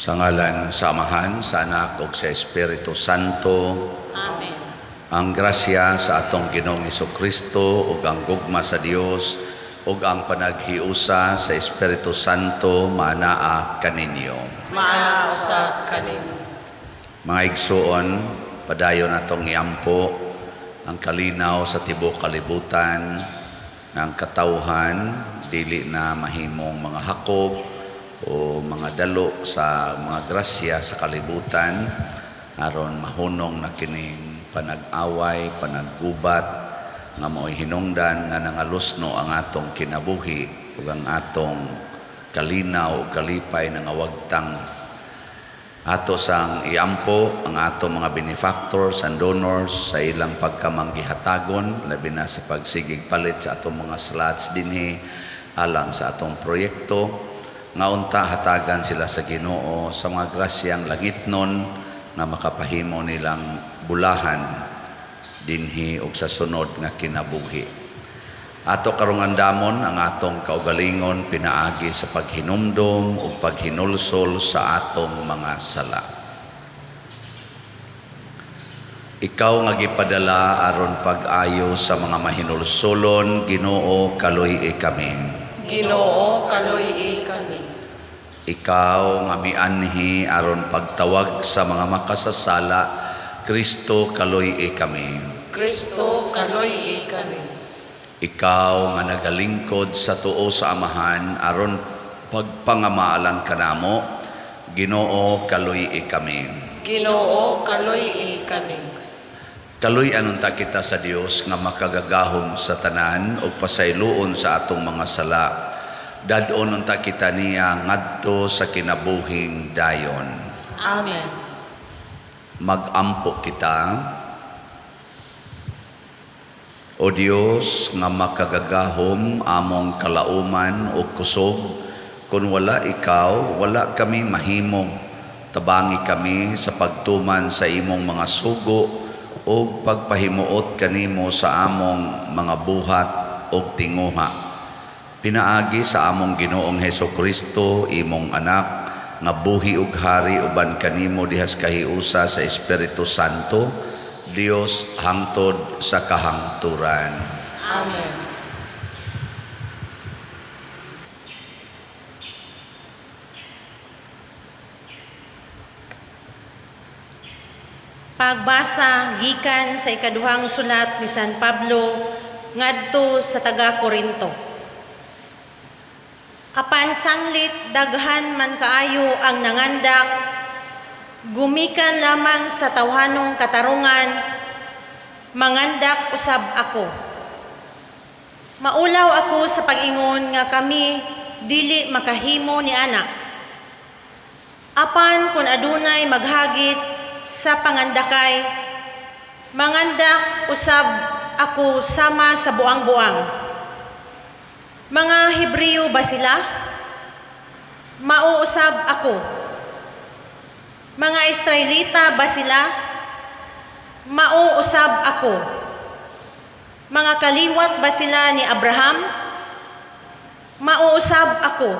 Sa ngalan sa Amahan, sa Anak ug sa Espiritu Santo. Amen. Ang grasya sa atong Ginoong Hesukristo ug ang gugma sa Dios ug ang panaghiusa sa Espiritu Santo manaa kaninyo. Maana sa kanin. Mga igsuon, padayon natong iampo ang kalinaw sa tibuok kalibutan ng katawhan dili na mahimong mga hakog o mga dalo sa mga grasya sa kalibutan aron mahunong na kining panag-away, panaggubat nga mao'y hinungdan nga nangalusno ang atong kinabuhi ug ang atong kalinaw ug kalipay nga wagtang ato sang iampo ang atong mga benefactors and donors sa ilang pagkamanggihatagon labi na sa pagsigig palit sa atong mga slots dinhi alang sa atong proyekto nga unta hatagan sila sa Ginoo sa mga grasyang langitnon nga makapahimo nilang bulahan dinhi ug sa sunod nga kinabuhi. Ato karong andamon ang atong kaugalingon pinaagi sa paghinumdom ug paghinulsol sa atong mga sala. Ikaw nga gipadala aron pag-ayo sa mga mahinulsolon, Ginoo kaluy kami. Ginoo kaluy kami. Ikaw nga mianhi aron pagtawag sa mga makasasala, Kristo kaluy kami. Kristo kaluy kami. Ikaw nga nagalingkod sa tuo sa Amahan aron pagpangamaalan kanamo, Ginoo kaluy kami. Ginoo kaluy kami. Kaluy anunta kita sa Dios nga makagagahom sa tanan ug pasayloon sa atong mga sala. Dadon unta kita niya ngadto sa kinabuhing dayon. Amen. Magampo kita. O Dios nga makagagahom among kalauman o kusog, kung wala ikaw, wala kami mahimo. Tabangi kami sa pagtuman sa imong mga sugo o pagpahimuot kanimo sa among mga buhat o tinguha. Pinaagi sa among Ginoong Hesukristo, imong anak, nga buhi ug hari uban kanimo dihas kahiusa sa Espiritu Santo, Dios hangtod sa kahangturan. Amen. Pagbasa gikan sa ikaduhang sulat ni San Pablo ngadto sa taga-Korinto. Apan sanglit daghan man kaayo ang nangandak, gumikan lamang sa tawhanong katarungan, mangandak usab ako. Maulaw ako sa pag-ingon nga kami dili makahimo ni anak. Apan kun adunay maghagit sa pangandakay, mangandak usab ako sama sa buang-buang. Mga Hebreo ba sila? Mauusab ako. Mga Israelita ba sila? Mauusab ako. Mga kaliwat ba sila ni Abraham? Mauusab ako.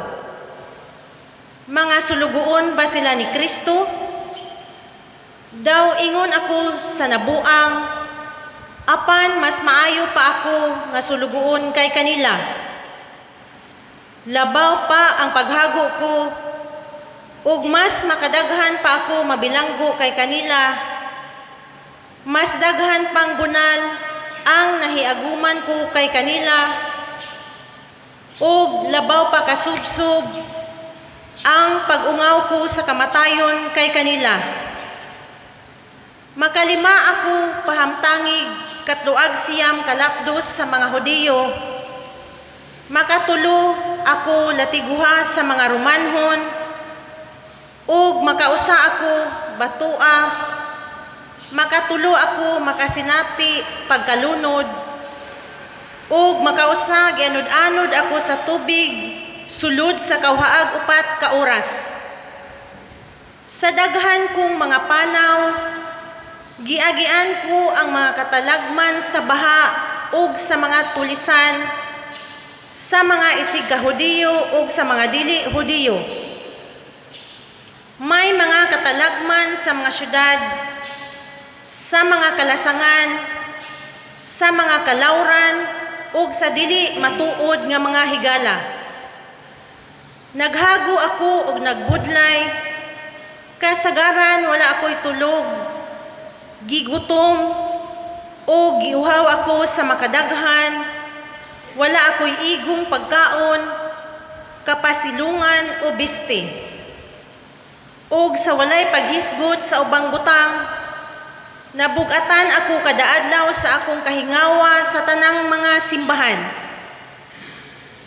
Mga sulugoon ba sila ni Kristo? Daw ingon ako sa nabuang, apan mas maayo pa ako nga sulugoon kay kanila. Labaw pa ang paghago ko, ug mas makadaghan pa ako mabilanggo kay kanila. Mas daghan pang bunal ang nahiaguman ko kay kanila, ug labaw pa kasubsob ang pag-ungaw ko sa kamatayon kay kanila. Makalima ako pahamtangig katluag siyam kalapdos sa mga Hudiyo. Makatulo ako latiguha sa mga Romanhon, ug makausa ako batua. Makatulo ako makasinati pagkalunod, ug makausa gianod-anod ako sa tubig sulod sa kauhaag 4 ka oras. Sa daghan kong mga panaw, giagian ko ang mga katalagman sa baha ug sa mga tulisan, sa mga isig ka Hudiyo ug sa mga dili Hudiyo. May mga katalagman sa mga syudad, sa mga kalasangan, sa mga kalawran, ug sa dili matuod nga mga higala. Naghago ako ug nagbudlay, kasagaran wala ako'y tulog, gigutom, o giuhaw ako sa makadaghan, wala ako'y igong pagkaon, kapasilungan o biste. Ug sa walay paghisgot sa ubang butang, nabugatan ako kada adlaw sa akong kahingawa sa tanang mga simbahan.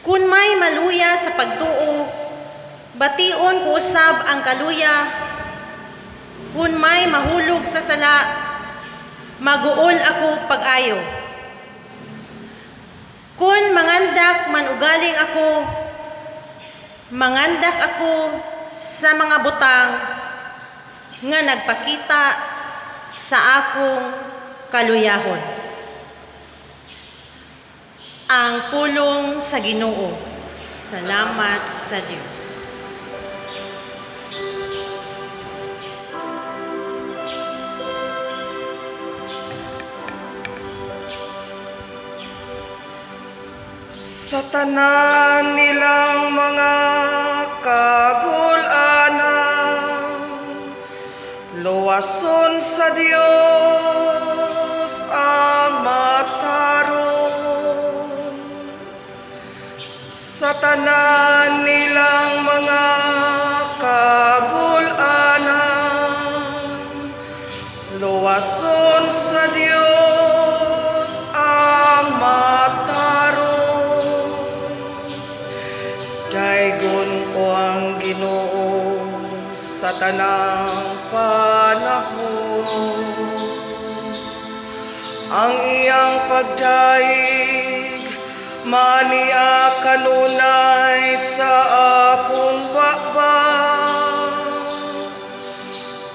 Kung may maluya sa pagtuo, bation ko usab ang kaluya. Kung may mahulog sa sala, maguol ako pag-ayo. Kung mangandak man ugaling ako, mangandak ako sa mga butang nga nagpakita sa akong kaluyahon. Ang pulong sa Ginoo. Salamat sa Diyos. Sa tanan nilang mga kagul-anan, luwason sa Dios ang mataron. Sa tanan nilang mga kagul-anan, luwason sa Dios ang mataron. Daigon ko ang Ginoo sa tanang panahon. Ang iyang pagdaig maniya kanunay sa akong bakbak.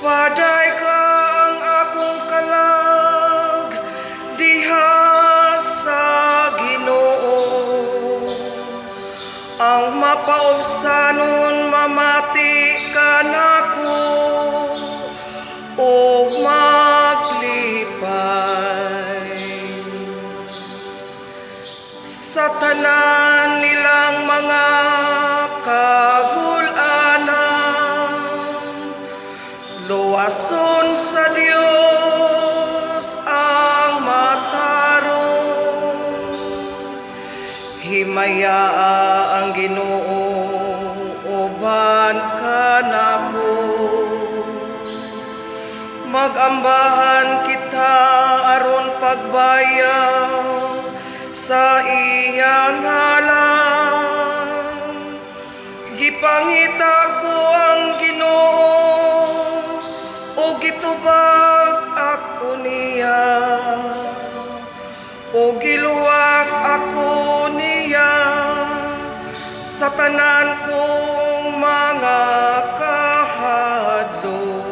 Paday ka ang akong kalag diha sa Ginoo. Ang mapaubsanon mamati ka nako ug maglipay. Sa tanan nilang mga kagul-anan, luwason sa Dios ang mataron. Himaya ang Ginoo uban ka nako. Magambahan kita aron pagbayaw sa iyang ngalan. Gipangita ko ang Ginoo o gitubag ako niya. O giluwas ako niya sa tanan kong mga kahadlok.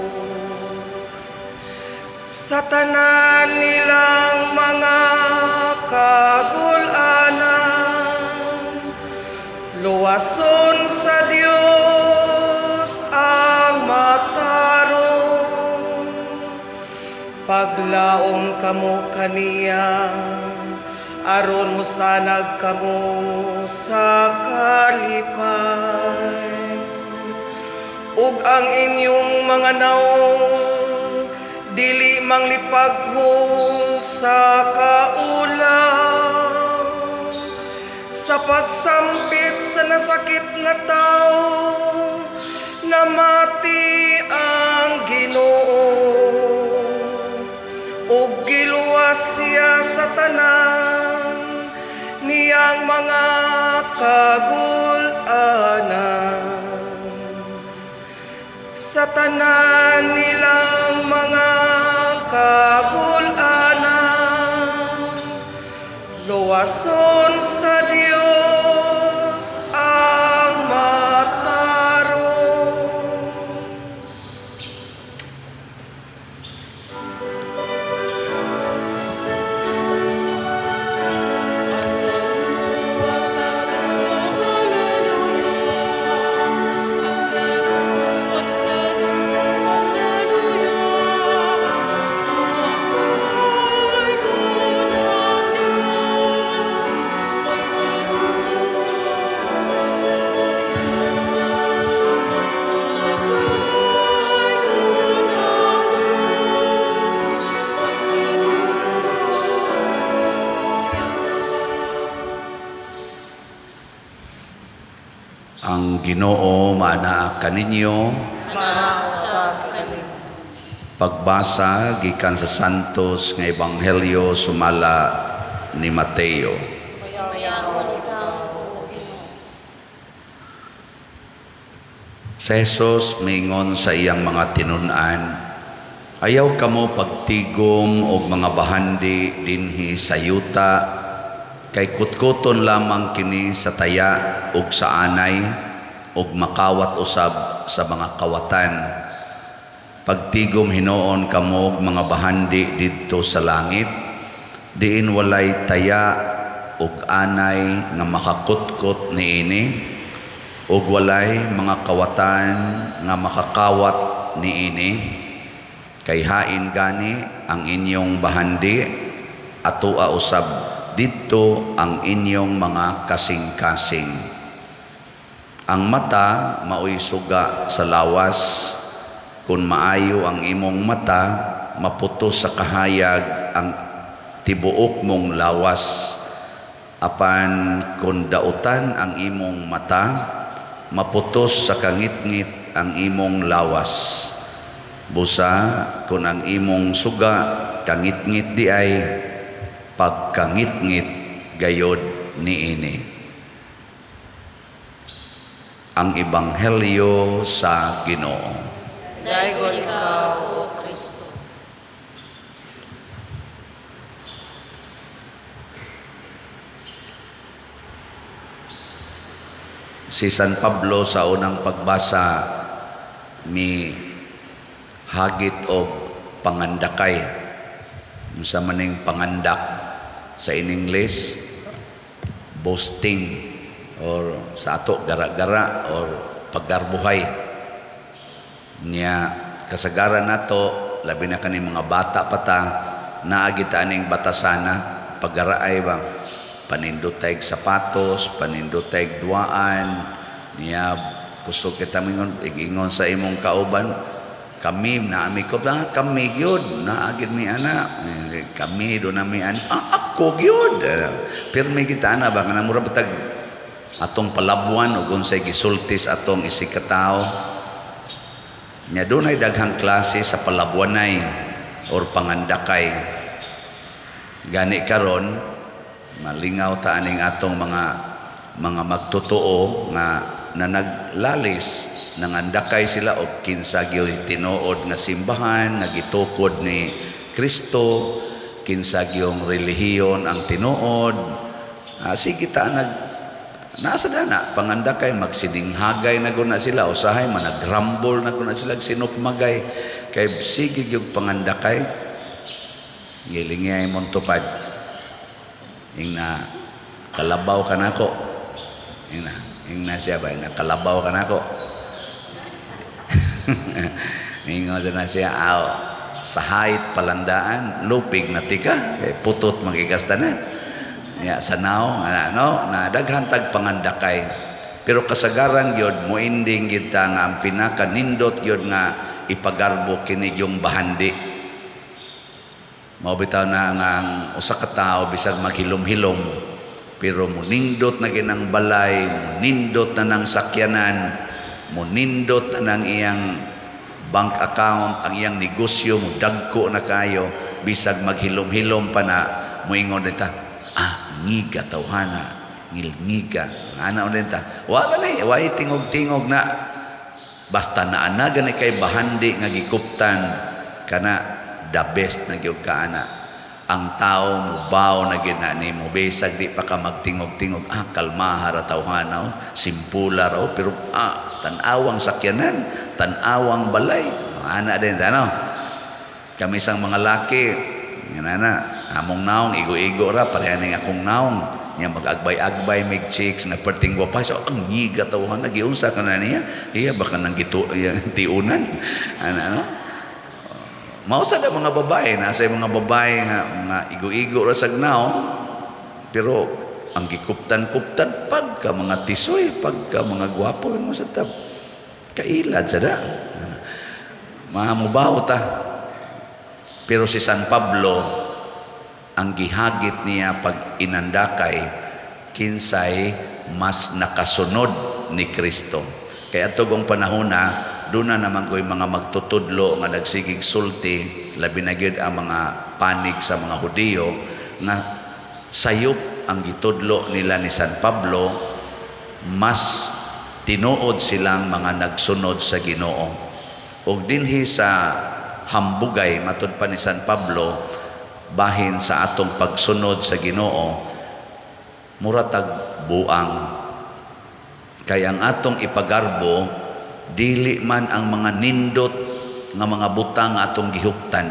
Sa tanan nilang mga kagul-anan, luwason sa Dios ang mataron. Paglaom kamo kaniya, aron musanag kamo sa kalipay. Ug ang inyong mga naong dili manglipaghong sa kaulaw. Sa pagsampit sa nasakit nga tao, namati ang Ginoo. Ug giluwas siya sa tanan niyang mga kagul-anan. Sa tanan nilang mga kagul-anan, luwason sa Dios ang mataron. Ang Ginoo maanaa kaninyo. Manausap kanin. Pagbasa gikan sa Santos nga Ebanghelyo sumala ni Mateo. Mayaman ikaw. Sa Jesus mingon sa iyang mga tinun-an, ayaw kamo pagtigom og mga bahandi dinhi sa yuta, kay kutkuton lamang kini sa taya ug sa anay, ug makawat usab sa mga kawatan. Pagtigom hinuon kamo og mga bahandi didto sa langit, diin walay taya ug anay nga makakutkot niini, ug walay mga kawatan nga makakawat niini. Kay hain gani ang inyong bahandi, atua usab didto ang inyong mga kasing-kasing. Ang mata maoy suga sa lawas. Kung maayo ang imong mata, maputos sa kahayag ang tibuok mong lawas. Apan kung dautan ang imong mata, maputos sa kangit-ngit ang imong lawas. Busa kung ang imong suga kangit-ngit di ay, pagkangit-ngit gayod niini. Ang Ebanghelyo sa Ginoo. Daigol ikaw, O Kristo. Si San Pablo sa unang pagbasa mi hagit og pangandakay. Sa maning pangandak sa in English, boasting, or sa ato gara-gara or paggarbuhay. Niya kasagaran nato labi na kani mga bata pata naagita aning batasana paggaraay ba panindotay sapatos, panindotay duaan. Niya kusog kita ingon sa imong kauban, kami naami ko kami gyud naagid mi ana, kami do nami ako gyud pirmi kita ana ba kana mura batag atong palabuan ug unsay gisultis atong isikataw. Nya dunay daghang klase sa palabuanay or pangandakay. Gani karon malingaw ta aning atong mga magtotoo nga naglalis nangandakay sila og kinsa gyud tinuod nga simbahan nga gitukod ni Kristo, kinsa gyud relihiyon ang tinuod. Sige ta nasa dana pangandakay magsidinghagay na guna sila, usahay managrambol na guna sila sinukmagay kay sige gyud pangandakay. Gilingay mong tupad ingna kalabaw ka nako, ingna siya ba na kalabaw ka nako. Ingon na siya sa height palandaan lupig na tika kay putot magigastanan. Ya sanaw na daghan tag pangandakay, pero kasagaran gyud moinding kita nga ang pinakanindot gyud nga ipagarbo kini yung bahandi. Mao bitaw na nga ang usa ka tawo bisag maghilom-hilom pero munindot na ginang balay, munindot na ng sakyanan, munindot na ng iyang bank account, ang iyang negosyo mo dagko na kayo, bisag maghilom-hilom pa na moingon dita ngiga tawhana ngilngiga ana unenta wala na way tingog-tingog na basta naanaga ni kay bahandi nga gikuptan kana the best na gyud ka ana. Ang tao mubaw na gid na nimo bisag di pa ka magtingog-tingog kalma ra tawhana simpula raw pero tan-awang sakyanan tan-awang balay ana din ano kami sang mga laki ngana among naong igo-igo ra pareha ning akong naong nya mag-agbay-agbay mig chicks nga perting gwapa so ang ngiga tawhan nagiunsa kana niya iya baka nang tiunan ano mao sa mga babae nasa mga babae nga igo-igo ra sag naong pero ang gikuptan-kuptan pagka mga tisoy pagka mga gwapo mo sa tab kailad sada mamubaw ta. Pero si San Pablo ang gihagit niya pag inandakay kinsay mas nakasunod ni Kristo. Kaya atong panahon na doon na naman ko'y mga magtutudlo nga nagsigig sulti, labi na gyud ang mga panig sa mga Hudiyo nga sayop ang gitudlo nila ni San Pablo, mas tinuod silang mga nagsunod sa Ginoo. Ug dinhi sa hambugay matud pa ni San Pablo, bahin sa atong pagsunod sa Ginoo, muratag buang. Kaya ang atong ipagarbo dili man ang mga nindot nga mga butang atong gihuptan.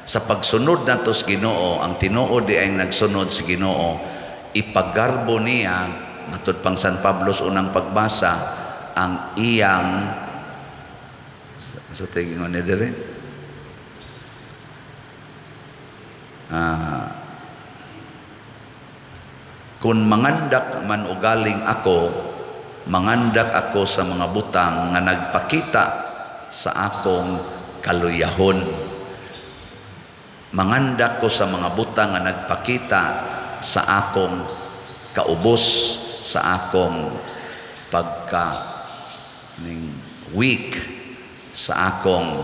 Sa pagsunod nato sa Ginoo, ang tinuod di ay nagsunod sa Ginoo, ipagarbo niya matud pang San Pablo sa unang pagbasa ang iyang sa tingin ni dire kung mangandak man ugaling ako, mangandak ako sa mga butang nga nagpakita sa akong kaluyahon. Mangandak ko sa mga butang nga nagpakita sa akong kaubos, sa akong weak, sa akong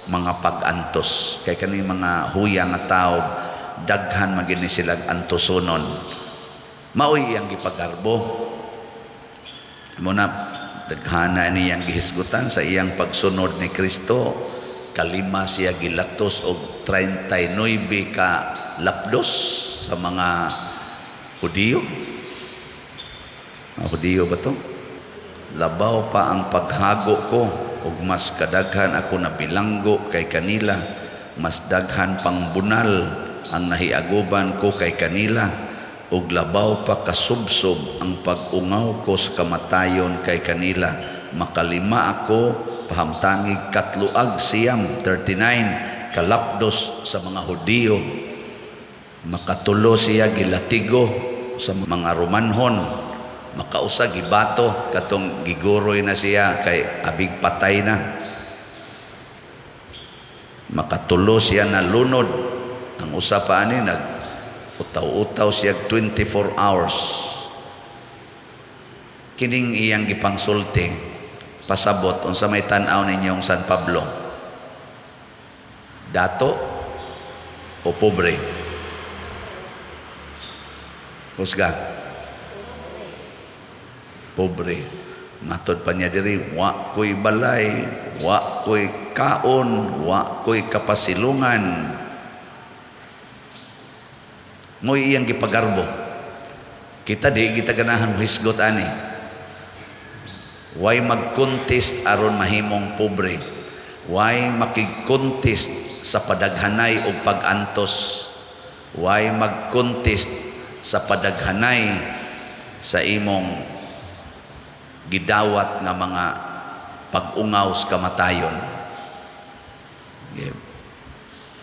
mga pag-antos. Kay kani mga huyang nga tao, daghan magini silang antosonon. Maoy ang gipagarbo. Muna daghana niyang gihisgutan sa iyang pagsunod ni Kristo. Kalima siya gilatos og 39 ka lapdos sa mga Hudiyo. Mga Hudiyo ba to? Labaw pa ang paghago ko ug mas kadaghan ako na bilanggo kay kanila. Mas daghan pang bunal ang nahiaguban ko kay kanila. Ug labaw pa kasubsob ang pag-ungaw ko sa kamatayon kay kanila. Makalima ako pahamtangig katluag siyam 39 kalapdos sa mga Hudiyo. Makatulo siya gilatigo sa mga Romanhon. Makausa gibato katong giguroy na siya kay abig patay na. Makatulo siya na lunod. Ang usa pa ani utaw-utaw siya 24 hours. Kining iyang gipangsulti, pasabot unsa may tan-aw ninyong San Pablo? Dato o pobre? Husga. Pobre. Matod pa niya diri, wa ko'y balay, wa ko'y kaon, wa ko'y kapasilungan. Mo'y iyang gipagarbo. Kita di kita ganahan hisgot ani. Way mag-contest aron mahimong pobre. Way makig-contest sa padaghanay o pag-antos. Way mag-contest sa padaghanay sa imong gidawat nga mga pag-ungaw sa kamatayon.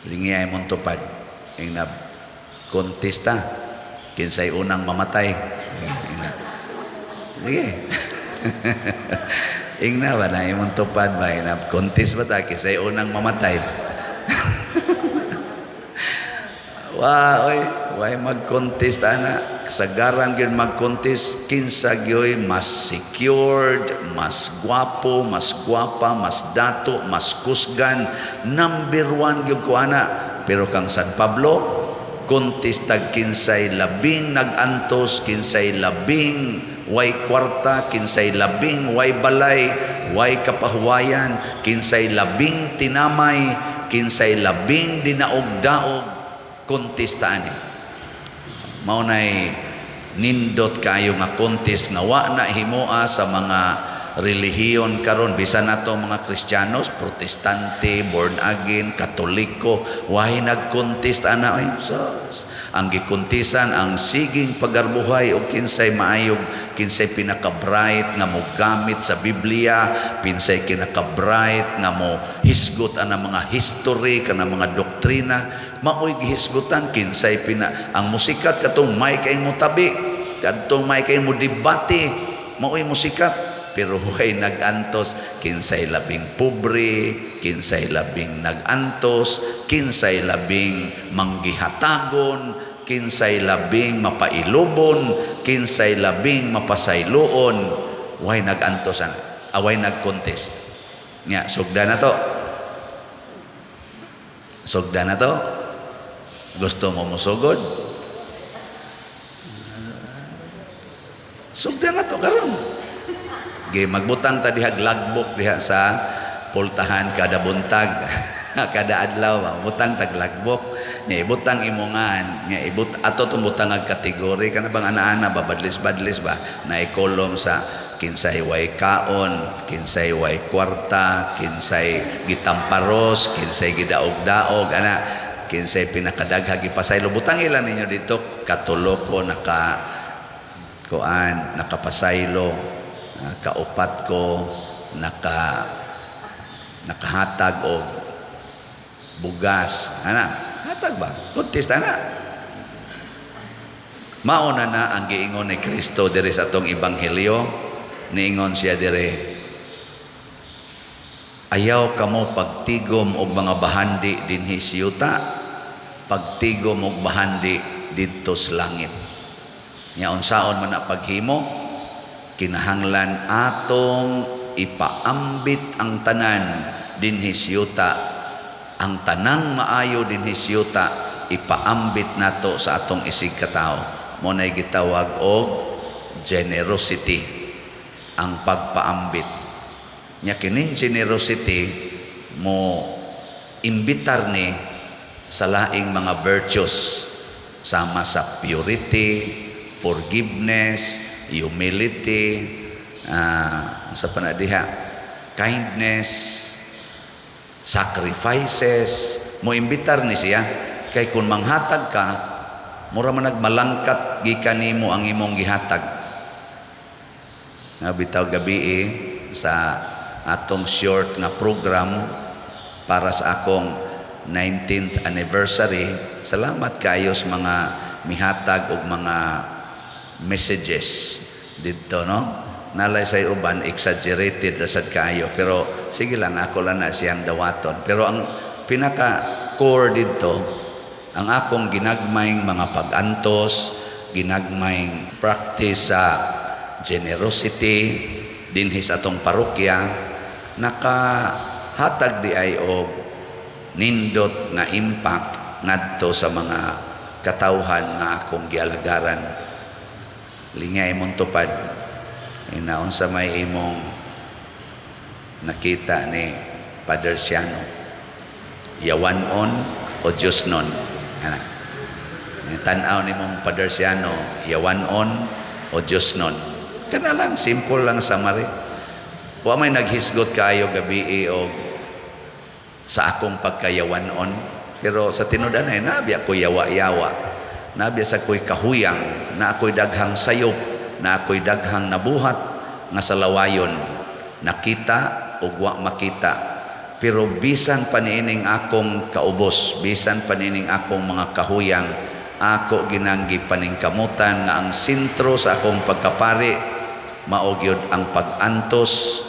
Lingiyay mong tupad. Inab kontesta kinsay unang mamatay. Sige. Ingna ba na imong tupad ba inab contest ba ta kinsay unang mamatay? Way mag-contest ana. Kasagaran gyud mag-contest kinsa gyoy mas secured, mas gwapo, mas gwapa, mas dato, mas kusgan, number 1 gyud ko ana. Pero kang San Pablo contest tag kinsay labing nagantos, kinsay labing way kwarta, kinsay labing way balay, way kapahuwayan, kinsay labing tinamay, kinsay labing dinaog-daog, kontesta ani. Mao nay nindot kayo nga contest nga wa na himoa sa mga relihiyon karon, bisan nato mga Kristiyanos, Protestante, born again, Katoliko, wahi nag-contest ana oy. So, ang gikontisan ang siging pagarbuhay o kinsay maayog, kinsay pinaka-bright nga mo gamit sa Biblia, kinsay kinaka-bright nga mo hisgot ana mga history kana mga doktrina, maoy gihisgutan kinsay ang musikat katong may kay mo tabi, kadtong may kay mo debate, maoy musikat. Pero huwag nagantos, kinsay labing pobre, kinsay labing nagantos, kinsay labing manggihatagon, kinsay labing mapailubon, kinsay labing mapasayloon. way nag-antosan, away nag-contest. Nya, sugda na to. Sugda na to. Gusto mo musugod? Sugda na to karon. Magbutang ta dihag lagbok diha sa pultahan kada buntag. Kada adlaw butang tag lagbok nya ibutang imungan nya ato tumutang ag kategori kana bang ana-ana babadlis-badlis ba na ikolom sa kinsay way kaon, kinsay way kwarta, kinsay gitamparos, kinsay gidaog-daog ana, kinsay pinakadaghag ipasaylo. Butang ilan ninyo dito katulo ko nakapasaylo, kaupat ko nakahatag og bugas ana hatag ba contest ana mauna na ang giingon ni Kristo diri sa atong ebanghelyo. Niingon siya dire, ayaw kamo pagtigom og mga bahandi dinhi sa yuta, pagtigom og bahandi didto sa langit. Nya unsaon man na paghimo, kinahanglan atong ipaambit ang tanan dinhi sa yuta. Ang tanang maayo dinhi sa yuta ipaambit nato sa atong isig katao. Mo nay gitawag og generosity, ang pagpaambit. Nya kining generosity mo imbitar ni sa laing mga virtues sama sa purity, forgiveness, humility, sa panadiha, kindness, sacrifices. Mo imbitar ni siya kay kun manghatag ka mura man nagmalangkat gikan nimo ang imong gihatag. Nga bitaw gabi sa atong short nga program para sa akong 19th anniversary. Salamat kayo sa mga mihatag og mga messages dito, no? Nalay sa uban exaggerated rasad kayo, pero sige lang, ako lang na siyang dawaton. Pero ang pinaka core dito, ang akong ginagmayng mga pag-antos, ginagmayng practice sa generosity dinhi sa atong parokya, nakahatag di ay og nindot nga impact ngadto sa mga katawhan nga akong gialagaran. Lingay mong tupad, inaon sa may imong nakita ni Father Siano, yawanon o Diyos nun. Ana, tanaw ni mong Father Siano, yawanon o Diyos nun. Kana lang, simple lang summary. Wa may naghisgot kayo gabi o sa akong pagkayawanon, pero sa tinudan ay nabi ako yawa-yawa, nabi sa ako'y kahuyang, na ako'y daghang sayop, na ako'y daghang nabuhat nga sa lawayon, nakita o wa makita. Pero bisan paniining akong kaubos, bisan paniining akong mga kahuyang, ako ginanggi paningkamutan nga ang sentro sa akong pagkapari mao gyud ang pag-antos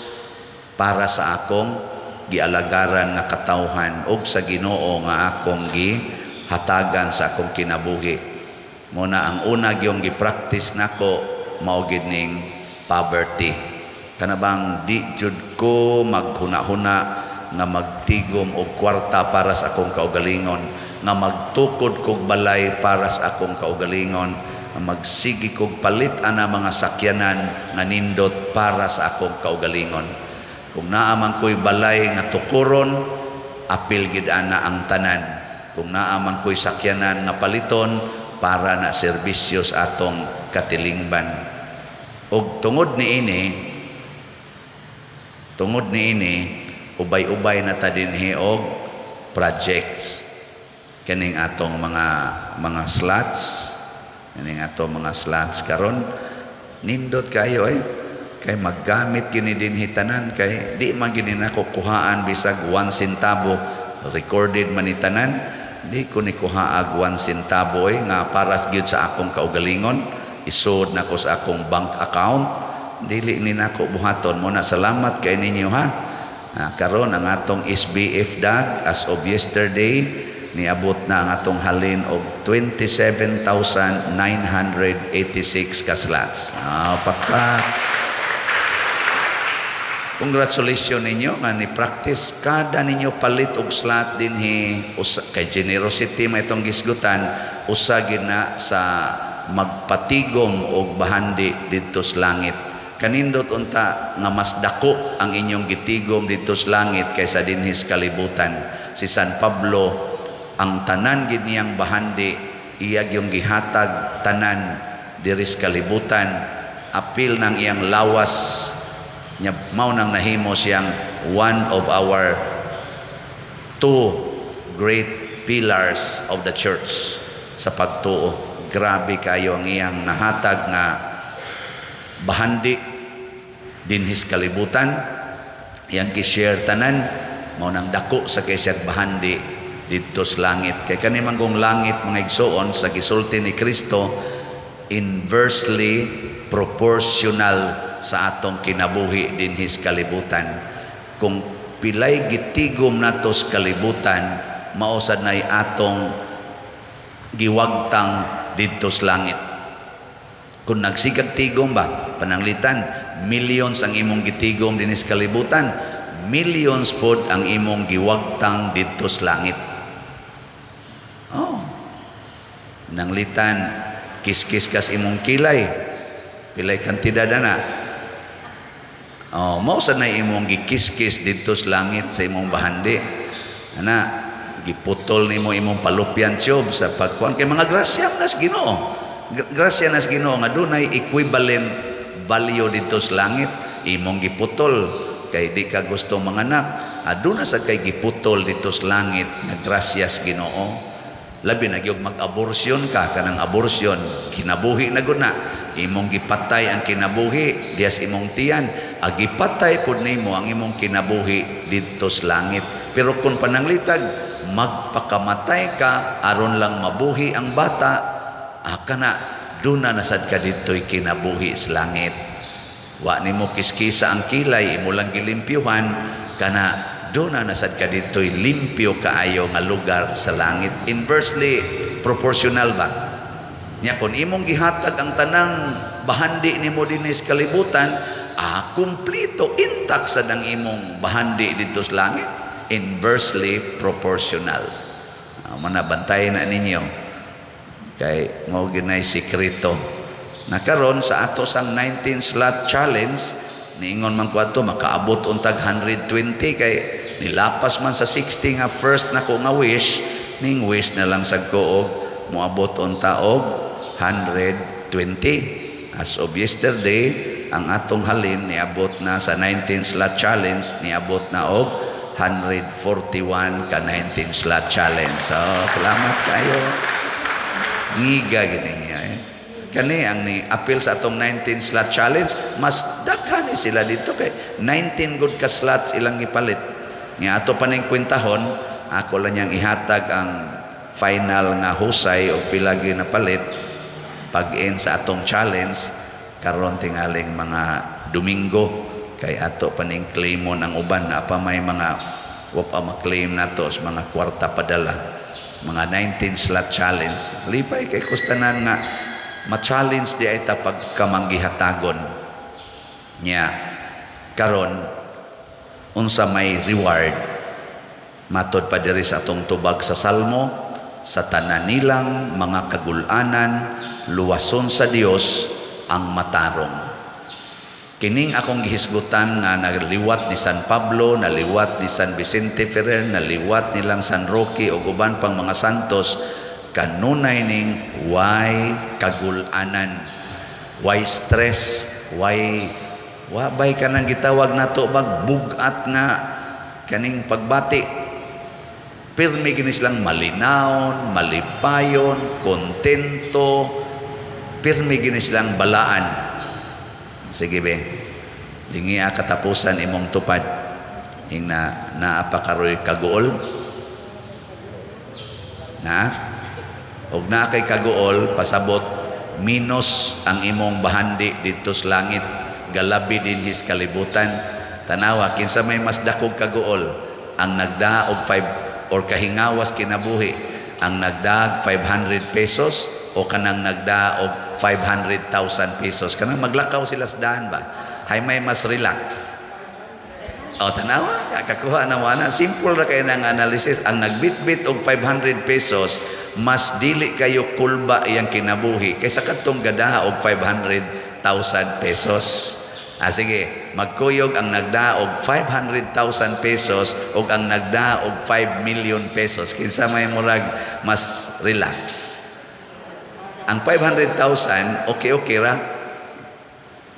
para sa akong gialagaran nga katawhan ug sa Ginoo nga akong gihatagan sa akong kinabuhi. Muna ang una gyung gi-practice nako mao gid ning poverty. Kana bang di jud ko maghuna-huna nga magtigom og kwarta para sa akong kaugalingon, nga magtukod kog balay para sa akong kaugalingon, nga magsigi kog palit ana mga sakyanan nga nindot para sa akong kaugalingon. Kung naa man ko'y balay nga tukuron, apil gid ana ang tanan. Kung naa man ko'y sakyanan nga paliton para na serbisyo sa atong katilingban. Og tungod ni ini ubay-ubay na ta dinhi og projects kaning atong mga slots, kaning atong mga slots karon nindot kayo kay maggamit gini dinhi tanan, kay di man gini nako kuhaan bisag 1 centavo, recorded man ni tanan, di ko ni kuhaag 1 centavo nga para gyud sa akong kaugalingon, isod nako sa akong bank account, dili ni nako buhaton. Muna salamat kay ninyo ha. Karon ang atong SBF DAG as of yesterday niabot na ang atong halin og 27,986 ka slots. Pakpak. Congratulations ninyo nga ni practice kada ninyo palit og slot dinhi kay generosity may itong gisgutan usa gina sa magpatigom og bahandi didto sa langit. Kanindot unta nga mas dako ang inyong gitigom didto sa langit kaysa dinhi sa kalibutan. Si San Pablo ang tanan gid niyang bahandi iyag yung gihatag tanan diri sa kalibutan, apil ng iyang lawas nya mao nang nahimo siyang one of our two great pillars of the church sa pagtuo. Grabe kayo ang iyang nahatag nga bahandi dinhis kalibutan, iyang gi-share tanan mao nang dako sa kaysag bahandi didto sa langit. Kay kani manggong langit mga igsoon sa gisulti ni Kristo inversely proportional sa atong kinabuhi dinhis kalibutan. Kung pilay gitigom nato sa kalibutan, mausad na'y atong giwagtang didto sa langit. Kung nagsigag tigom ba, pananglitan, millions ang imong gitigom dinhis kalibutan, millions pod ang imong giwagtang didto sa langit. Oh, nanglitan, kiskis kas imong kilay, pilay kantidad na. Oh, mao sa na imong gikiskis didto sa langit sa imong bahandi. Ana, giputol nimo imong palupyan tiyob sa pagkuan kay mga grasya nas Ginoo. Grasya nas Ginoo nga dunay equivalent value didto sa langit, imong giputol kay di ka gusto manganak. Aduna sa kay giputol didto sa langit nga grasya sa Ginoo. Labi na gyud mag-abortion ka, kanang abortion kinabuhi na gud na, imong gipatay ang kinabuhi dias imong tiyan, agipatay pud nimo ang imong kinabuhi didto sa langit. Pero kung pananglitag magpakamatay ka aron lang mabuhi ang bata, kana duna nasad ka didto'y kinabuhi sa langit. Wa nimo kiskisa ang kilay, imo lang gilimpyuhan, kana doon na nasad ka dito'y limpyo kaayo nga lugar sa langit. Inversely proportional ba? Nya kung imong gihatag ang tanang bahandi nimo dinhi sa kalibutan, kumplito intact sa dang imong bahandi dito sa langit. Inversely proportional. Manabantay na ninyo kay mao ginay sikreto. Nakaron sa ato sang 19 slot challenge, niingon man ko ato makaabot untag 120 kay nilapas man sa 60 nga first na ko nga wish, ning wish na lang sad ko og moabot unta og 120. As of yesterday, ang atong halin niabot na sa 19 slot challenge, niabot na og 141 ka 19 slot challenge. So salamat kayo. Ngiga gini kani ang ni appeal sa atong 19 slot challenge, mas daghan ni sila dito kay 19 good ka slots ilang gipalit. Nga ato pa ning kwentahon, ako lang yang ihatag ang final nga husay o pilagi na palit pag-in sa atong challenge karon tingaling mga Domingo kay ato pa ning claimon ang uban na pa may mga wa pa ma-claim nato sa mga kwarta padala. Mga 19 slot challenge. Lipay kay kustanan nga ma-challenge di ay ta pagkamanggihatagon niya karon unsa may reward matod pa diri sa atong tubag sa Salmo, sa tanan nilang mga kagul-anan luwason sa Dios ang matarong. Kining akong gihisgutan nga naliwat ni San Pablo, naliwat ni San Vicente Ferrer, naliwat nilang San Roque o uban pang mga santos, kanunay ning why kagul-anan, why stress, why wabay ka nang gitawag nato bag bugat nga kaning pagbati. Pirmi ginis lang malinawon, malipayon, kontento, pirmi ginis lang balaan. Sige be, lingi katapusan imong tupad ing naapakaroy kaguol na og na kay kaguol pasabot minus ang imong bahandi dito sa langit, galabi din his kalibutan. Tanawa kinsa may mas dakog kaguol, ang nagda og 5 or kahingawas kinabuhi, ang nagdaag 500 pesos o kanang nagda og 500,000 pesos, kanang maglakaw sila sa daan ba, hay may mas relax. O, tanawa, kakakuha na mo na. Simple na kayo ng analysis. Ang nagbitbit og 500 pesos, mas dili kayo kulba iyang kinabuhi kaysa katong gadaha og 500,000 pesos. Sige, magkuyog ang nagdaog 500,000 pesos o ang nagdaog 5 million pesos. Kinsa may murag mas relax. Ang 500,000, okay ra.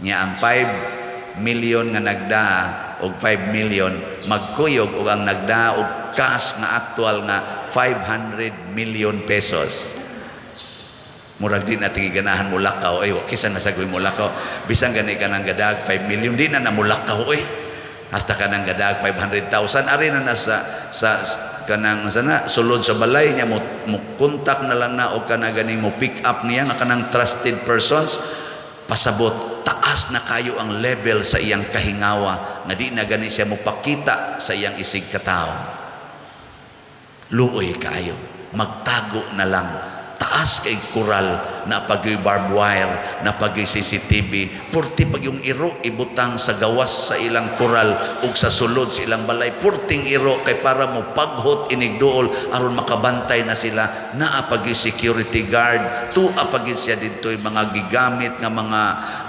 Nya ang 5 million nga nagdaa og 5 million, magkuyog o ang nagdaa og cash nga actual nga 500 million pesos. Murag din natin iganahan mo lakaw. Ay, kisa nasagoy mo lakaw. Bisang gani ka ng gadag 5 million, di na namulakaw. Hasta ka ng gadag 500,000. Ari na sa kanang sana sulod sa balay niya mo kontak na lang na o ka na gani mo pick up niya nga kanang trusted persons. Pasabot, taas na kayo ang level sa iyang kahingawa nga di na gani siya mo pakita sa iyang isig katao. Luoy kayo. Magtago na lang. Taas kay kural na pagyoy barbed wire, na pagyoy CCTV, purti pag yung iro ibutang sa gawas sa ilang kural ug sa sulod sa ilang balay, purting iro kay para mo paghot inigduol aron makabantay na sila. Naa pagyoy security guard, apagid siya dito yung mga gigamit nga mga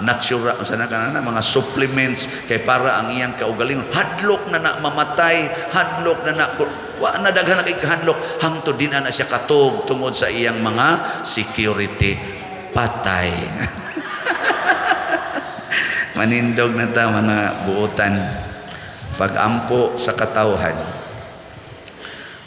natural sana kanana mga supplements kay para ang iyang kaugalingon hadlok na mamatay, hadlok na wa na daghan na kay kahandlok hangtod din na siya katog tungod sa iyang mga security. Patay. Manindog na ta mga buotan. Pagampo sa katawhan.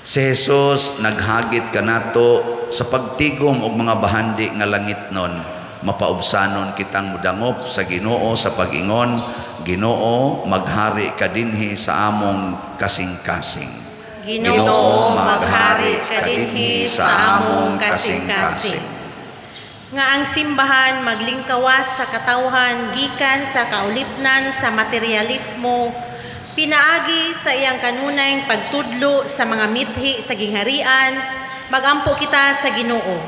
Si Jesus naghagit kanato sa pagtigom og mga bahandi nga langitnon, mapaubsanon kitang mudangop sa Ginoo sa pag-ingon, Ginoo maghari ka dinhi sa among kasing-kasing. Ginoo, maghari ka dinhi sa among kasing-kasing. Nga ang simbahan maglingkawas sa katawhan gikan sa kaulipnan sa materialismo, pinaagi sa iyang kanunayng pagtudlo sa mga mithi sa gingharian, magampo kita sa Ginoo.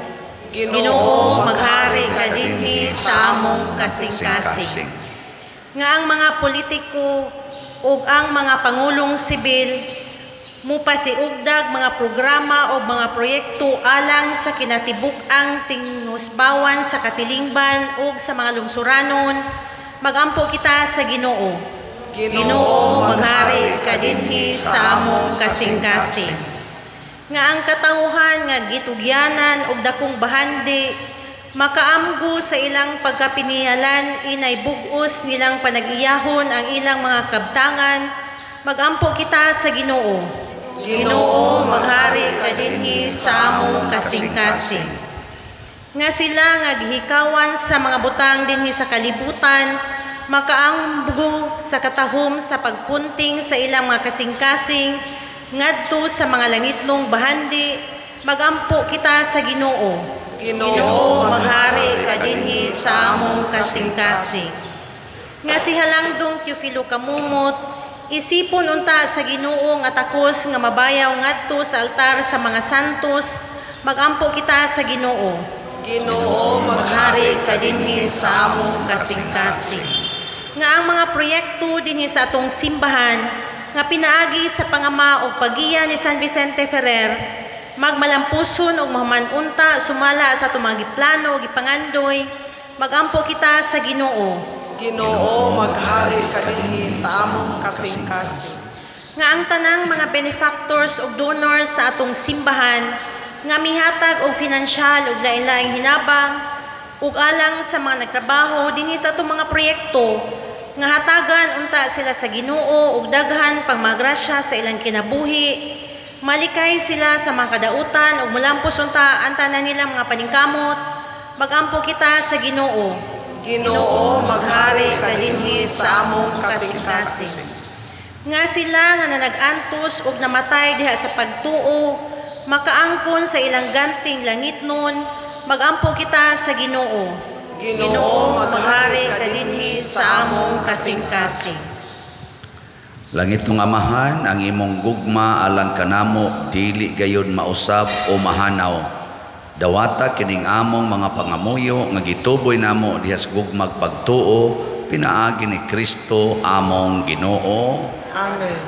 Ginoo, maghari ka dinhi sa among kasing-kasing. Nga ang mga politiko ug ang mga pangulong sibil mupasiugdag mga programa o mga proyekto alang sa kinatibuk-ang tinusbawan sa katilingban o sa mga lungsuranon, magampo kita sa Ginoo. Ginoo, maghari ka dinhi sa among kasing-kasing. Nga ang katawhan nga gitugyanan og dakong bahandi, makaamgo sa ilang pagkapinihalan inay bugos nilang panag-iyahon ang ilang mga kabtangan, magampo kita sa Ginoo. Ginoo, maghari ka dinhi sa among kasing-kasing. Nga sila nga gihikawan sa mga butang dinhi sa kalibutan, makaanggo sa katahom sa pagpunting sa ilang mga kasing-kasing ngadto sa mga langitnong bahandi, magampo kita sa Ginoo. Ginoo, maghari ka dinhi sa among kasing-kasing. Nga si Halangdong Teofilo Kamumot, isipon unta sa Ginoo nga takos nga mabayaw ngadto sa altar sa mga santos, magampo kita sa Ginoo. Ginoo, maghari ka dinhi sa among kasing-kasing. Nga ang mga proyekto dinhi sa atong simbahan nga pinaagi sa pangama o pagiya ni San Vicente Ferrer, magmalampuson og mahumanunta sumala sa atong mga giplano o gipangandoy, magampo kita sa Ginoo. Ginoo, maghari ka dinhi sa among kasing-kasing. Nga ang tanang mga benefactors o donors sa atong simbahan nga mihatag og finansyal ug lain-laing hinabang ug alang sa mga nagtrabaho dinhi sa atong mga proyekto nga hatagan unta sila sa Ginoo ug daghan pang magrasya sa ilang kinabuhi, malikay sila sa mga kadautan ug mulampos unta ang tanan nilang mga paningkamot, magampo kita sa Ginoo. Ginoo, maghari ka dinhi sa among kasing-kasing. Nga sila nga nanag-antos ug namatay diha sa pagtuo, makaangkon sa ilang ganting langitnon, magampo kita sa Ginoo. Ginoo, maghari ka dinhi sa among kasing-kasing. Langit ng Amahan, ang imong gugma alang kanamo dili gayud mausab o mahanaw. Dawata kining among mga pangamuyo nga gituboy namo diha sa gugmag pagtuo, pinaagi ni Kristo among Ginoo. Amen.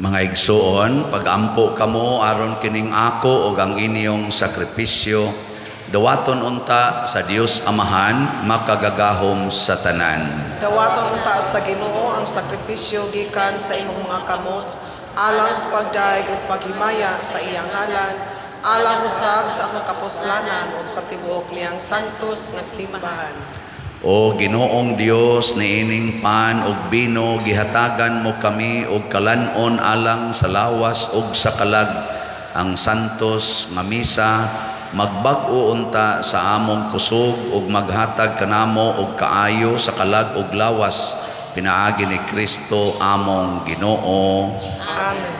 Mga igsoon, pagampo kamo aron kining ako o ang inyong sakripisyo, dawaton unta sa Dios Amahan, makagagahom sa tanan. Dawaton unta sa Ginoo ang sakripisyo gikan sa imong mga kamot, alang sa pagdaig ug paghimaya sa iyang ngalan, alang usab sa akong kapuslanan ug sa tibuok niyang santos nga simbahan. O Ginoong Dios, niining pan ug bino gihatagan mo kami og kalanon alang sa lawas ug sa kalag, ang santos nga misa magbag-o unta sa among kusog ug maghatag kanamo og kaayo sa kalag ug lawas, pinaagi ni Kristo among Ginoo. Amen.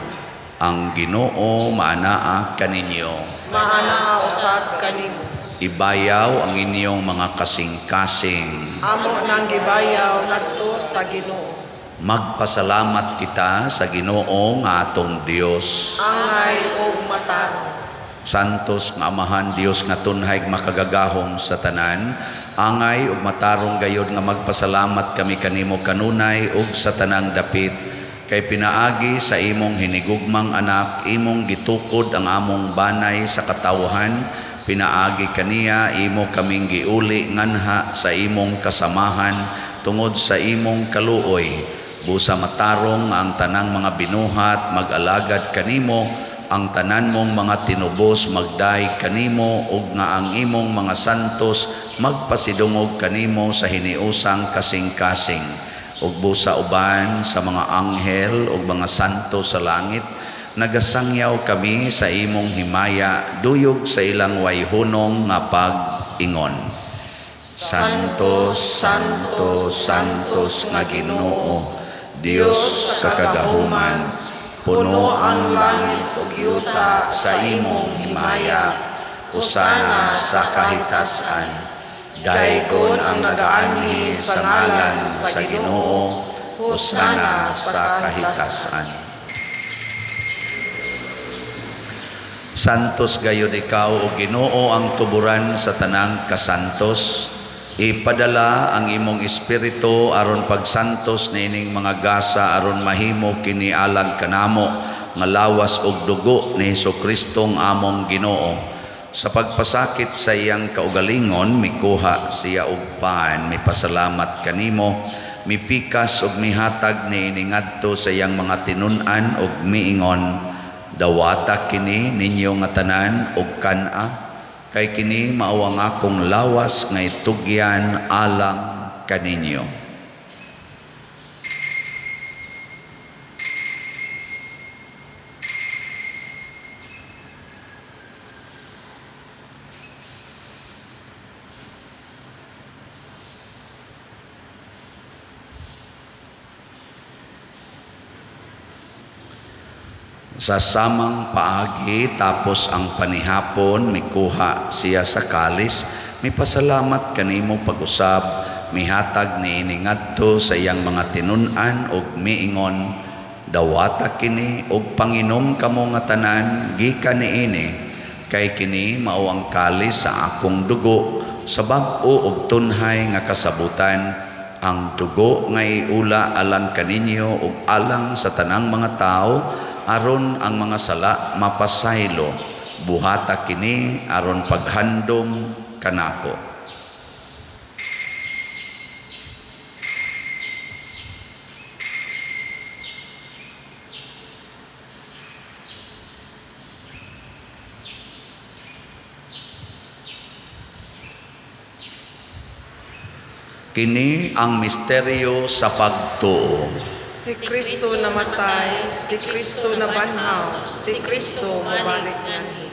Ang Ginoo maanaa kaninyo. Maana usab kanimo. Ibayaw ang inyong mga kasing-kasing. Amo nang gibayaw ngadto sa Ginoo. Magpasalamat kita sa Ginoo nga atong Dios. Angay ug matarong. Santos nga Amahan Dios nga tunhay makagagahom sa tanan, angay ug matarong gayod nga magpasalamat kami kanimo kanunay ug sa tanang dapit, kay pinaagi sa imong hinigugmang anak, imong gitukod ang among banay sa katawhan, pinaagi kaniya imo kaming giuli nganha sa imong kasamahan tungod sa imong kaluoy, busa matarong ang tanang mga binuhat mag-alagad kanimo, ang tanan mong mga tinubos magday kanimo, ug nga ang imong mga santos magpasidungog kanimo sa hiniusang kasing-kasing, ug busa uban sa mga anghel ug mga santos sa langit, nagasangyaw kami sa imong himaya, duyog sa ilang wayhunong nga pag-ingon. Santos, Santos, Santos nga Ginoo, Dios sa kagahuman, puno ang langit ug yuta sa imong himaya, usana sa kahitasan. Daygon ang nagaanhi sa ngalan sa Ginoo, usana sa kahitasan. Santos gayud ikaw o Ginoo ang tuburan sa tanang kasantos. Ipadala ang imong espiritu aron pagsantos niining mga gasa aron mahimo kini alang kanamo nga lawas ug dugo ni Hesukristo among Ginoo. Sa pagpasakit sa iyang kaugalingon, mikuha siya og pan, mipasalamat kanimo, mipikas ug mihatag niini ngadto sa iyang mga tinun-an ug miingon, dawata kini ninyo nga tanan ug kana, kay kini mao ang akong lawas nga itugyan alang kaninyo. Sa samang paagi tapos ang panihapon, mikuha siya sa kalis, mipasalamat kanimo pag-usab, mihatag niini ngadto sa iyang mga tinun-an ug miingon, dawata kini ug panginom kamo nga tanan gikan niini, kay kini mao ang kalis sa akong dugo, sa bag-o ug tunhay nga kasabutan, ang dugo nga iula alang kaninyo ug alang sa tanang mga tao, aron ang mga sala mapasaylo, buhata kini aron paghandom kanako. Kini ang misteryo sa pagtuo. Si Kristo namatay, si Kristo nabanhaw, si Kristo mabalik nganhi.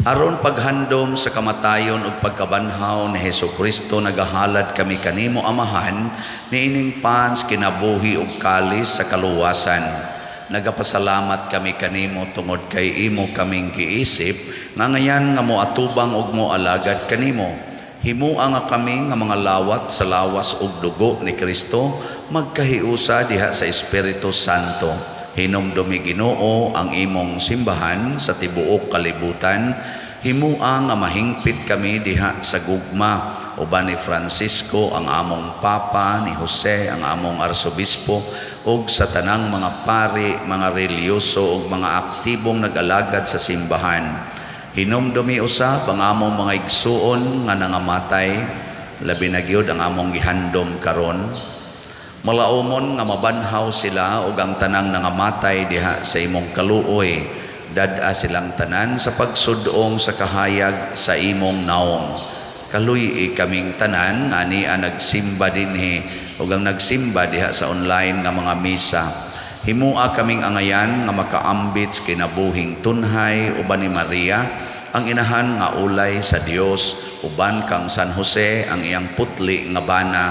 Aron paghandom sa kamatayon ug pagkabanhaw ni Hesukristo nagahalad kami kanimo Amahan niining pans kinabuhi ug kalis sa kaluwasan. Nagapasalamat kami kanimo tungod kay imo kaming giisip nga ngayan nga moatubang ug moalagad kanimo. Himua nga kami nga mga lawat sa lawas ug dugo ni Kristo magkahiusa diha sa Espiritu Santo. Hinumdumi Ginoo ang imong simbahan sa tibuok kalibutan. Himua nga mahingpit kami diha sa gugma uban ni Francisco ang among Papa, ni Jose ang among Arsobispo ug sa tanang mga pari, mga reliyoso ug mga aktibong nag-alagad sa simbahan. Hinumdumi usab ang among mga igsuon nga nangamatay, labi na gyud ang among gihandom karon. Malaumon nga mabanhaw sila ug ang tanang nangamatay diha sa imong kaluoy. Dad-a silang tanan sa pagsudong sa kahayag sa imong naong. Kaluy kaming tanan nga niya nagsimba dinhi ug ang nagsimba diha sa online nga mga misa. Himua kaming angayan nga makaambit sa kinabuhing tunhay uban ni Maria, ang inahan nga ulay sa Dios, uban kang San Jose ang iyang putli nga bana,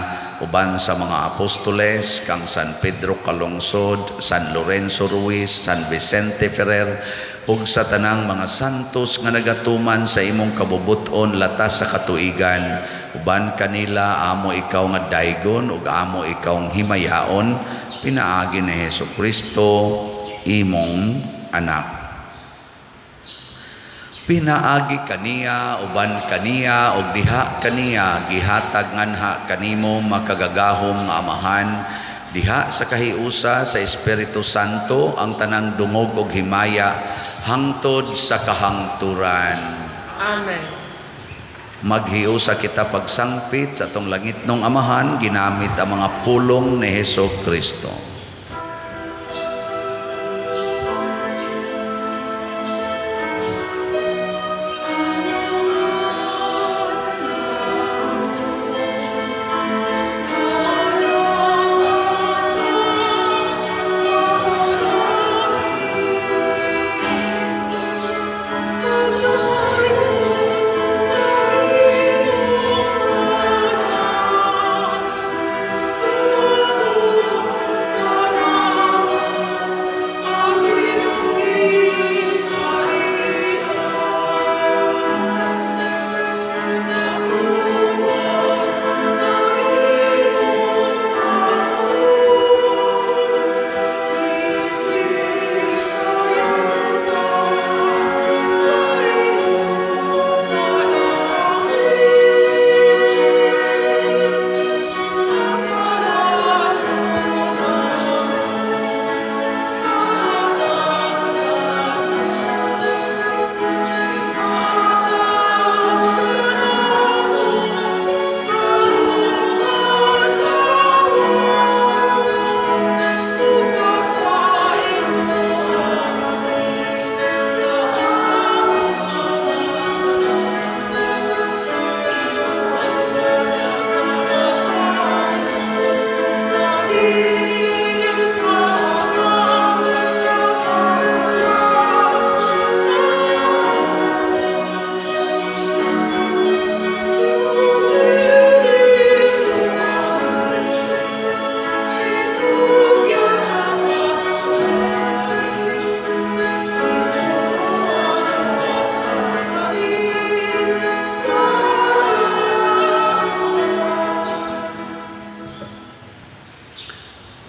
uban sa mga apostoles kang San Pedro Calungsod, San Lorenzo Ruiz, San Vicente Ferrer ug sa tanang mga santos nga nagatuman sa imong kabubuton latas sa katuigan. Uban kanila amo ikaw nga daygon ug amo ikaw himayaon, pinaagi ni Hesukristo imong anak. Pinaagi kaniya uban kaniya ug diha kaniya gihatag nganha kanimo makagagahom nga Amahan diha sa kahiusa sa Espiritu Santo ang tanang dungog ug himaya hangtod sa kahangturan. Amen. Maghiusa kita pagsangpit sa atong langitnong Amahan ginamit ang mga pulong ni Hesukristo.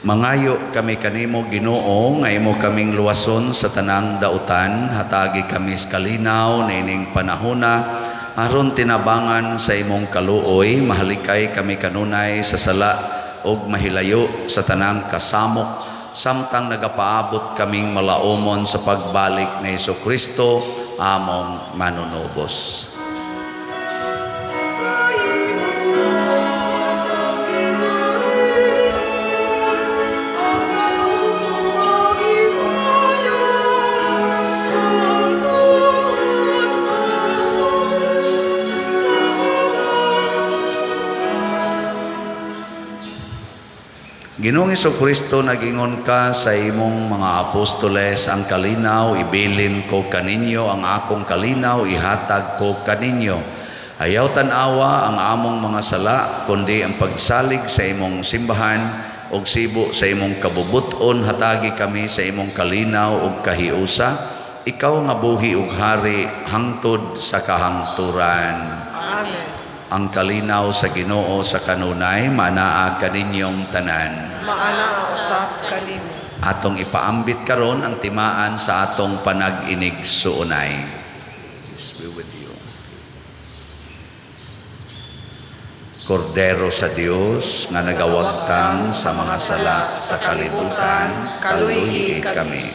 Mangayo kami kanimo Ginoo nga imo kaming luwason sa tanang dautan, hatagi kami sa kalinaw nining panahona aron tinabangan sa imong kaluoy, mahalikay kami kanunay sa sala ug mahilayo sa tanang kasamok samtang nagapaabot kaming malaumon sa pagbalik ni Hesukristo among manunubos. Ginoong Kristo, nagingon ka sa imong mga apostoles, ang kalinaw ibilin ko kaninyo, ang akong kalinaw ihatag ko kaninyo. Ayaw tanawa ang among mga sala, kundi ang pagsalig sa imong simbahan og sibo sa imong kabubuton, hatagi kami sa imong kalinaw ug kahiusa. Ikaw nga buhi ug hari hangtod sa kahangturan. Amen. Ang kalinaw sa Ginoo sa kanunay manaa kaninyong tanan. Maana ang usap kanimo. Atong ipaambit karon ang timaan sa atong panag-inig suunay. Peace be with you. Kordero sa Dios nga nagawagtang sa mga sala sa kalibutan, kaluhi kami.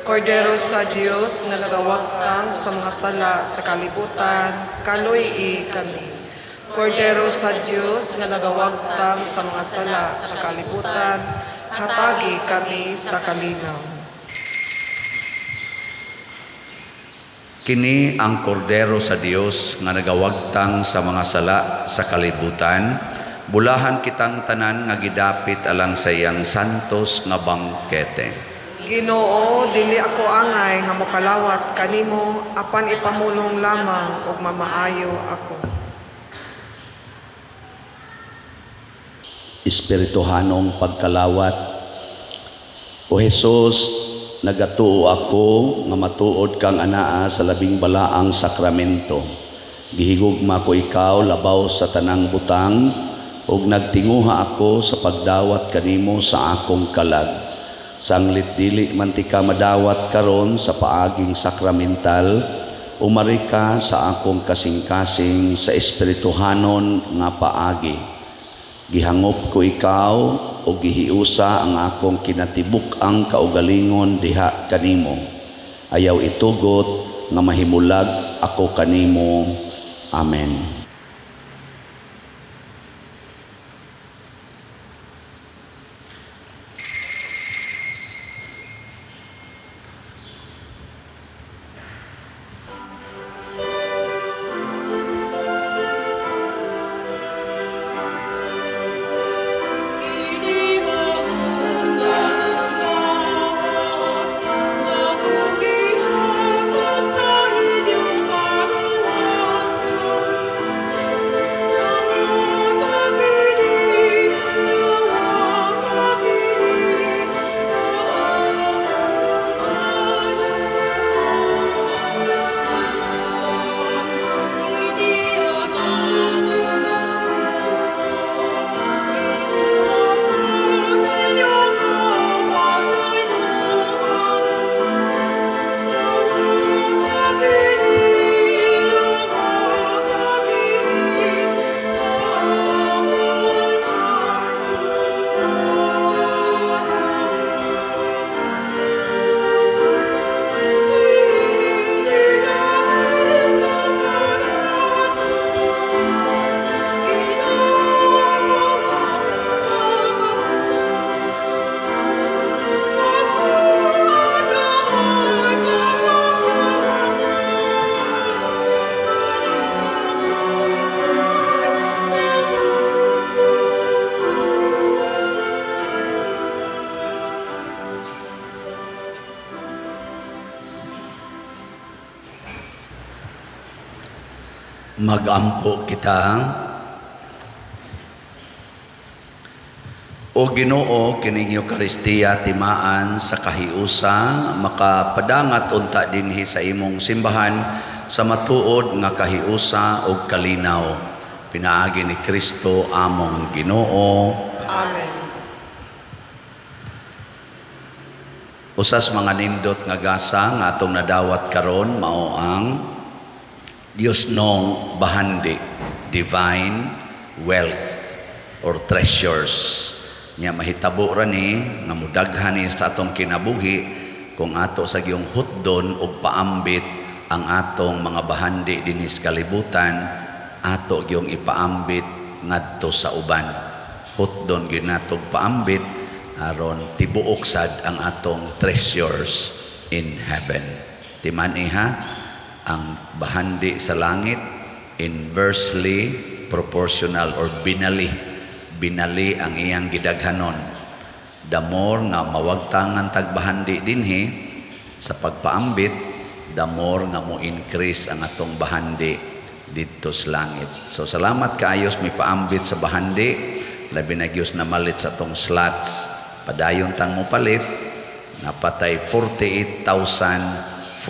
Kordero sa Dios nga nagawagtang sa mga sala sa kalibutan, kaluhi kami. Kordero sa Dios nga nagawagtang sa mga sala sa kalibutan, hatagi kami sa kalinaw. Kini ang kordero sa Dios nga nagawagtang sa mga sala sa kalibutan. Bulahan kitang tanan nga gidapit alang sa iyang santos nga bangkete. Ginoo, dili ako angay nga mokalawat kanimo, apan ipamulong lamang ug mamaayo ako. Espirituhanong pagkalawat. O Jesus, nagatuo ako nga matuod kang anaa sa labing balaang sakramento. Gihigugma ko ikaw labaw sa tanang butang ug nagtinguha ako sa pagdawat kanimo sa akong kalag. Sanglit dili man ti ka madawat karon sa paaging sakramental, umari ka sa akong kasing-kasing sa espirituhanon nga paagi. Gihangop ko ikaw o gihiusa ang akong kinatibuk ang kaugalingon diha kanimo. Ayaw itugot nga mahimulag ako kanimo. Amen. Magampo kita. O Ginoo, kining Eucharistia timaan sa kahiusa, makapadangat unta dinhi sa imong simbahan sa matuod nga kahiusa ug kalinaw. Pinaagi ni Kristo among Ginoo. Amen. Usas mga nindot nga gasa nga atong nadawat karon mao ang Dios nong bahandi, divine wealth or treasures. Nya mahitabo ra ni nga mudaghan ni sa atong kinabuhi kung ato sa giyong hutdon o paambit ang atong mga bahandi dinis kalibutan, ato giyong ipaambit ngadto sa uban. Hutdon gyud natong paambit aron tibuok sad ang atong treasures in heaven. Timan iha ang bahandi sa langit inversely proportional or binali ang iyang gidaghanon. The more nga mawagtangan tagbahandi dinhi sa pagpaambit, the more nga mo increase ang atong bahandi dito sa langit. So salamat kaayos may paambit sa bahandi, labi na Diyos na malit sa atong slots. Padayon tang mo palit, napatay 48,014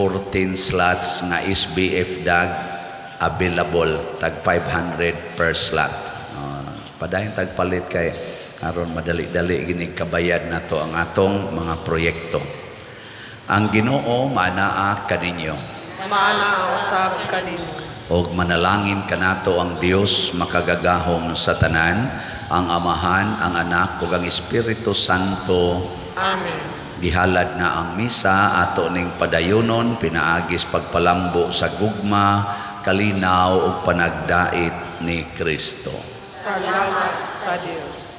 slots nga SBF DAG available, tag 500 per slot. Padayon tag palit kay aron madali-dali ginig kabayad nato ang atong mga proyekto. Ang Ginoo manaa kaninyo. Maana usab kaninyo. Og manalangin kanato ang Dios makagagahom sa tanan, ang Amahan, ang Anak ug ang Espiritu Santo. Amen. Gihalad na ang misa ato ning padayonon pinaagis pagpalambo sa gugma, kalinaw ug panagdait ni Kristo. Salamat sa Dios.